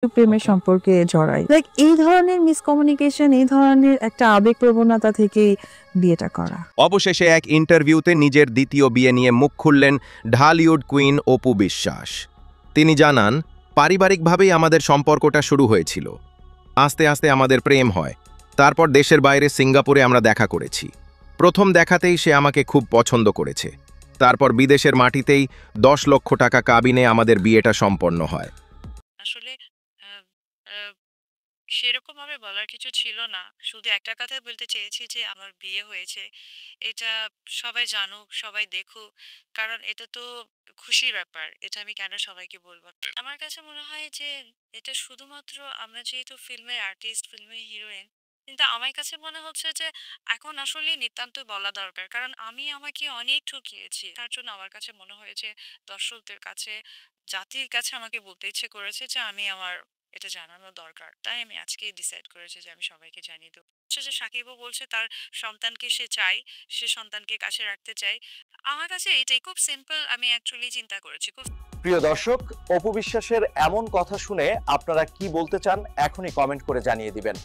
প্রেমের ওকে। সম্পর্কে জড়ায়। লাইক এই ধরনের মিসকমিউনিকেশন, এই ধরনের একটা আবেগপ্রবণতা থেকেই বিয়েটা করা। অবশেষে এক ইন্টারভিউতে নিজের দ্বিতীয় বিয়ে নিয়ে মুখ খুললেন ঢালিউড কুইন অপু বিশ্বাস। তিনি জানান, পারিবারিকভাবেই আমাদের সম্পর্কটা শুরু হয়েছিল। আস্তে আস্তে আমাদের প্রেম হয়। তারপর দেশের বাইরে সিঙ্গাপুরে আমরা দেখা করেছি। প্রথম দেখাতেই সে আমাকে খুব পছন্দ করেছে। তারপর বিদেশের মাটিতেই 10 লক্ষ টাকা কাবিনে আমাদের বিয়েটা সম্পন্ন হয়। আসলে আহ, আহ, সেরকম ভাবে বলার কিছু ছিল না। শুধু একটা কথাই বলতে চেয়েছি যে আমার বিয়ে হয়েছে। এটা সবাই জানুক, সবাই দেখুক। কারণ এটা তো খুশির ব্যাপার। এটা আমি কেন সবাইকে বলবো? আমার কাছে মনে হয় যে এটা শুধুমাত্র আমরা যেহেতু ফিল্মের আর্টিস্ট, ফিল্মের হিরোইন, কিন্তু আমার কাছে মনে হচ্ছে যে এখন আসলে নিতান্ত বলা দরকার। কারণ আমি আমাকে অনেক ঠকিয়েছি। তার জন্য আমার কাছে মনে হয়েছে দর্শকদের কাছে, জাতির কাছে আমাকে বলতে ইচ্ছে করেছে যে আমি আমার এটা জানানো দরকার। তাই আমি আজকেই ডিসাইড করেছি যে আমি সবাইকে জানিয়ে দেবো। হচ্ছে যে সাকিবও বলছে তার সন্তানকে সে চায়, সে সন্তানকে কাছে রাখতে চায়। আমার কাছে এটাই খুব সিম্পল, আমি অ্যাকচুয়ালি চিন্তা করেছি। খুব প্রিয় দর্শক, অপু বিশ্বাসের এমন কথা শুনে আপনারা কি বলতে চান এখনই কমেন্ট করে জানিয়ে দিবেন।